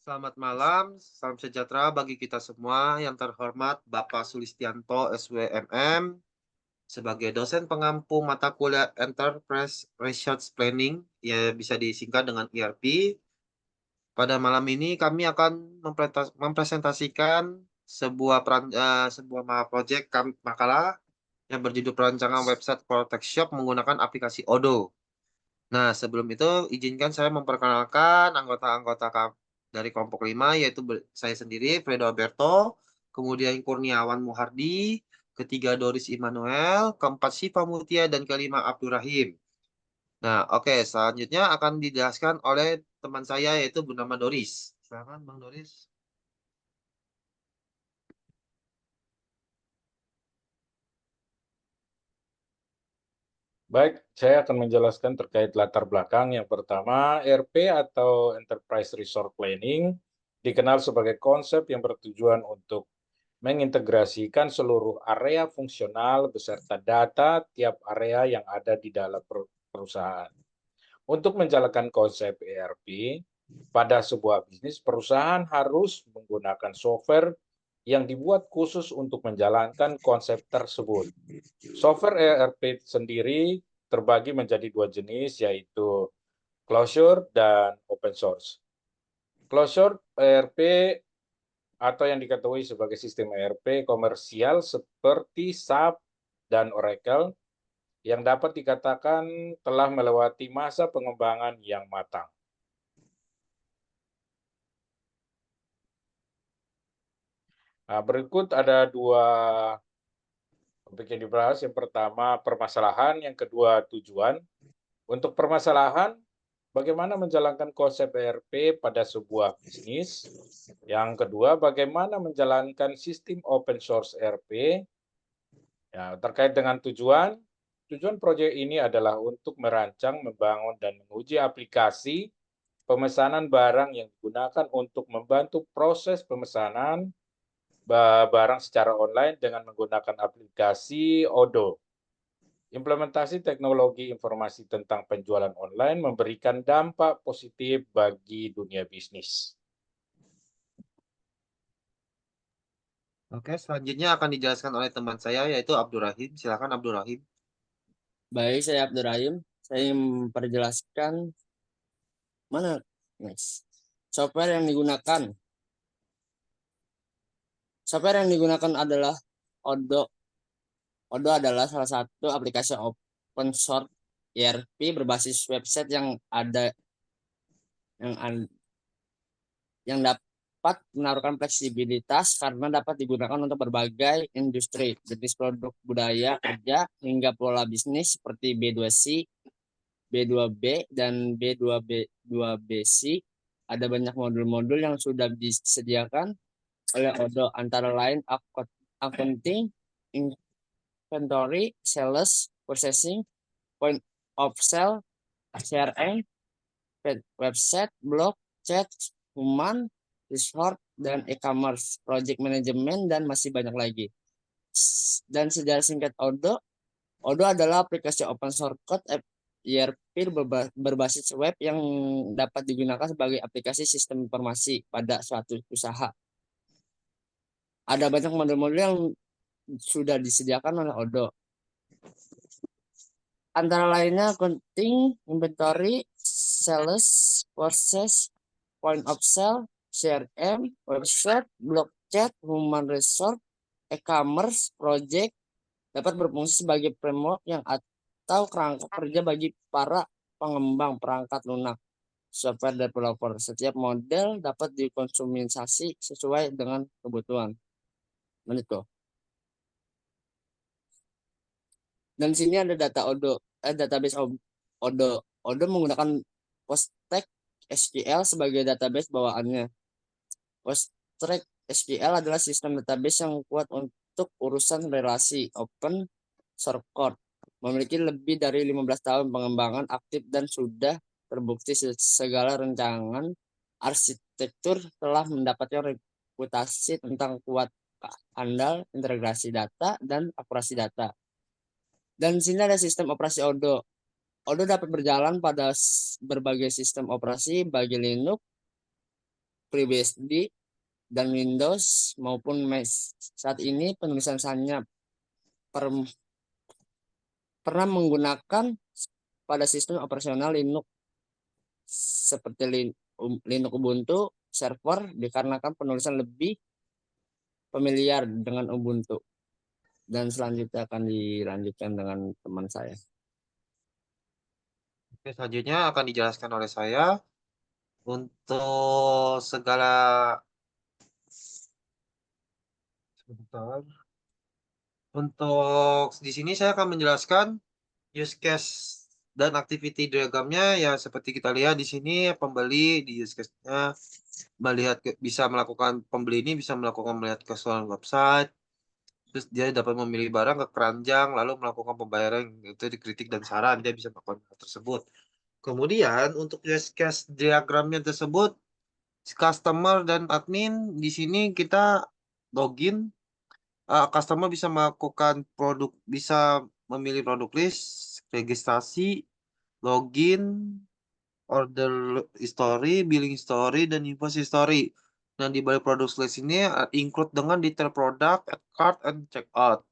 Selamat malam, salam sejahtera bagi kita semua. Yang terhormat Bapak Sulistianto SWMM sebagai dosen pengampu mata kuliah Enterprise Research Planning, ya bisa disingkat dengan ERP. Pada malam ini kami akan mempresentasikan sebuah project makalah yang berjudul perancangan website Protect Shop menggunakan aplikasi Odoo. Nah, sebelum itu izinkan saya memperkenalkan anggota-anggota dari kelompok 5, yaitu saya sendiri, Fredo Alberto, kemudian Kurniawan Muhardi, ketiga Doris Immanuel, keempat Syifa Mutia, dan kelima Abdurrahim. Nah, oke, selanjutnya akan dijelaskan oleh teman saya, yaitu bernama Doris. Silakan, Bang Doris. Baik, saya akan menjelaskan terkait latar belakang. Yang pertama, ERP atau Enterprise Resource Planning dikenal sebagai konsep yang bertujuan untuk mengintegrasikan seluruh area fungsional beserta data tiap area yang ada di dalam perusahaan. Untuk menjalankan konsep ERP, pada sebuah bisnis, perusahaan harus menggunakan software yang dibuat khusus untuk menjalankan konsep tersebut. Software ERP sendiri terbagi menjadi dua jenis, yaitu closure dan open source. Closure ERP atau yang diketahui sebagai sistem ERP komersial seperti SAP dan Oracle yang dapat dikatakan telah melewati masa pengembangan yang matang. Nah, berikut ada dua topik yang dibahas. Yang pertama permasalahan, yang kedua tujuan. Untuk permasalahan, bagaimana menjalankan konsep ERP pada sebuah bisnis. Yang kedua, bagaimana menjalankan sistem open source ERP. Ya, terkait dengan tujuan, tujuan proyek ini adalah untuk merancang, membangun, dan menguji aplikasi pemesanan barang yang digunakan untuk membantu proses pemesanan barang secara online dengan menggunakan aplikasi Odoo. Implementasi teknologi informasi tentang penjualan online memberikan dampak positif bagi dunia bisnis. Oke, selanjutnya akan dijelaskan oleh teman saya, yaitu Abdurrahim. Silakan, Abdurrahim. Baik, saya Abdurrahim. Saya ingin memperjelaskan mana, next. Software yang digunakan. Software yang digunakan adalah Odoo. Odoo adalah salah satu aplikasi open source ERP berbasis website yang yang dapat menaruhkan fleksibilitas karena dapat digunakan untuk berbagai industri, jenis produk budaya kerja hingga pola bisnis seperti B2C, B2B, dan B2B2BC. Ada banyak modul-modul yang sudah disediakan oleh Odoo, antara lain accounting, inventory, sales, processing, point of sale, CRM, website, blog, chat, human resource, dan e-commerce, project management, dan masih banyak lagi. Dan sejarah singkat Odoo, Odoo adalah aplikasi open source code ERP berbasis web yang dapat digunakan sebagai aplikasi sistem informasi pada suatu usaha. Ada banyak model-model yang sudah disediakan oleh Odoo. Antara lainnya accounting, inventory, sales, process, point of sale, CRM, website, blog chat, human resource, e-commerce, project, dapat berfungsi sebagai framework yang atau kerangka kerja bagi para pengembang perangkat lunak, software developer. Setiap model dapat dikonsumsi sesuai dengan kebutuhan. Begitu. Dan sini ada data Odoo, database Odoo. Odoo menggunakan Postgres SQL sebagai database bawaannya. Postgres SQL adalah sistem database yang kuat untuk urusan relasi open source code. Memiliki lebih dari 15 tahun pengembangan aktif dan sudah terbukti segala rancangan arsitektur telah mendapatkan reputasi tentang kuat, handal, integrasi data, dan akurasi data. Dan di sini ada sistem operasi Odoo. Odoo dapat berjalan pada berbagai sistem operasi bagi Linux, FreeBSD dan Windows maupun Mac. Saat ini penulisan Sanya pernah menggunakan pada sistem operasional Linux seperti Linux Ubuntu server dikarenakan penulisan lebih familiar dengan Ubuntu. Dan selanjutnya akan dilanjutkan dengan teman saya. Oke, selanjutnya akan dijelaskan oleh saya untuk segala sebentar. Untuk di sini saya akan menjelaskan use case dan activity diagramnya ya seperti kita lihat di sini pembeli di use case-nya bisa melakukan pembeli ini bisa melihat keseluruhan website, terus dia dapat memilih barang ke keranjang lalu melakukan pembayaran itu dikritik dan saran dia bisa melakukan hal tersebut. Kemudian untuk use case diagramnya tersebut customer dan admin di sini kita login, customer bisa melakukan bisa memilih produk list, registrasi, login, order history, billing history, dan invoice history. Nah, di balik produk list ini include dengan detail produk, add cart, and checkout.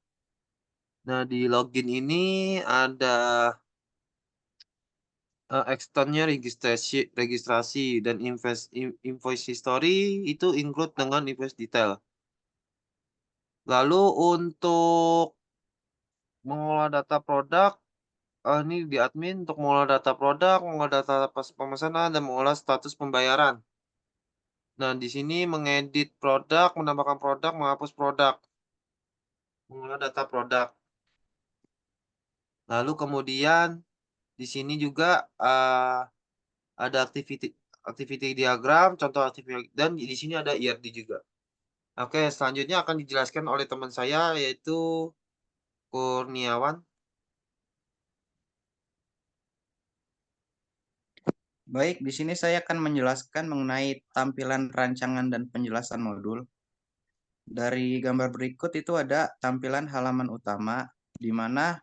Nah, di login ini ada externnya registrasi dan invoice history itu include dengan invoice detail. Lalu untuk mengolah data produk, ini di admin untuk mengolah data produk, mengolah data pemesanan, dan mengolah status pembayaran. Nah, di sini mengedit produk, menambahkan produk, menghapus produk, mengolah data produk. Lalu kemudian di sini juga ada activity diagram, contoh activity, dan di sini ada IRD juga. Oke, selanjutnya akan dijelaskan oleh teman saya yaitu Kurniawan. Baik, di sini saya akan menjelaskan mengenai tampilan rancangan dan penjelasan modul. Dari gambar berikut itu ada tampilan halaman utama, di mana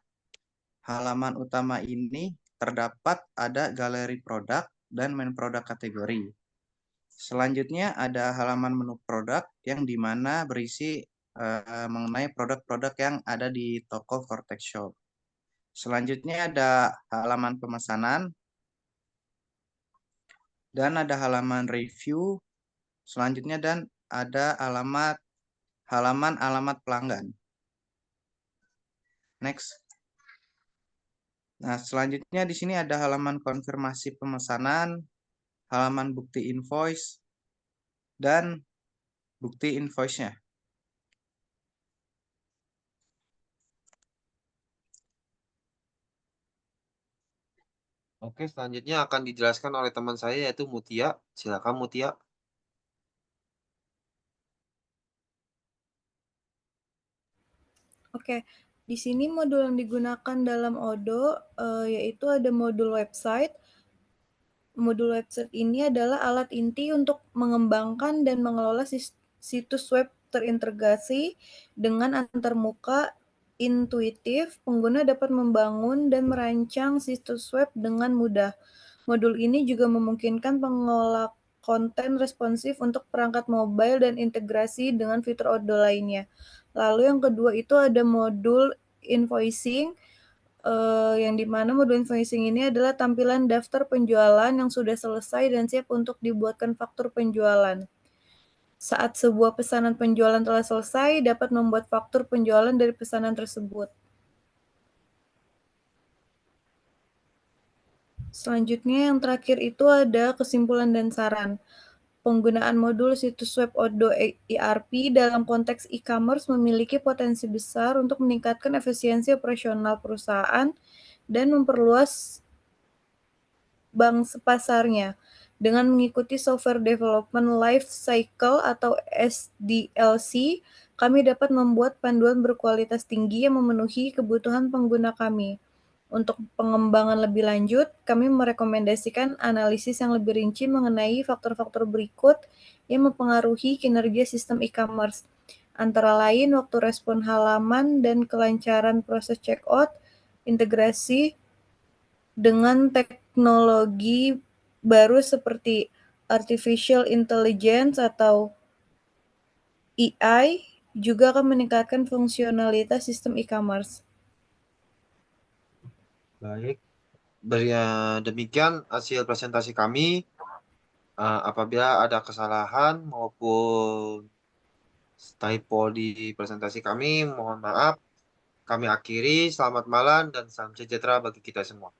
halaman utama ini terdapat ada galeri produk dan main produk kategori. Selanjutnya ada halaman menu produk yang di mana berisi mengenai produk-produk yang ada di toko Vortex Shop. Selanjutnya ada halaman pemesanan dan ada halaman review. Selanjutnya dan ada halaman pelanggan. Next. Nah, selanjutnya di sini ada halaman konfirmasi pemesanan, halaman bukti invoice, dan bukti invoice-nya. Oke, selanjutnya akan dijelaskan oleh teman saya yaitu Mutia. Silakan Mutia. Oke, di sini modul yang digunakan dalam Odoo yaitu ada modul website. Modul website ini adalah alat inti untuk mengembangkan dan mengelola situs web terintegrasi dengan antarmuka intuitif. Pengguna dapat membangun dan merancang situs web dengan mudah. Modul ini juga memungkinkan pengolah konten responsif untuk perangkat mobile dan integrasi dengan fitur Odoo lainnya. Lalu yang kedua itu ada modul invoicing, yang dimana modul invoicing ini adalah tampilan daftar penjualan yang sudah selesai dan siap untuk dibuatkan faktur penjualan. Saat sebuah pesanan penjualan telah selesai, dapat membuat faktur penjualan dari pesanan tersebut. Selanjutnya yang terakhir itu ada kesimpulan dan saran. Penggunaan modul situs web Odoo ERP dalam konteks e-commerce memiliki potensi besar untuk meningkatkan efisiensi operasional perusahaan dan memperluas bangsa pasarnya. Dengan mengikuti Software Development Life Cycle atau SDLC, kami dapat membuat panduan berkualitas tinggi yang memenuhi kebutuhan pengguna kami. Untuk pengembangan lebih lanjut, kami merekomendasikan analisis yang lebih rinci mengenai faktor-faktor berikut yang mempengaruhi kinerja sistem e-commerce, antara lain waktu respon halaman dan kelancaran proses checkout, integrasi dengan teknologi baru seperti artificial intelligence atau AI juga akan meningkatkan fungsionalitas sistem e-commerce. Baik, demikian hasil presentasi kami. Apabila ada kesalahan maupun typo di presentasi kami, mohon maaf. Kami akhiri, selamat malam dan salam sejahtera bagi kita semua.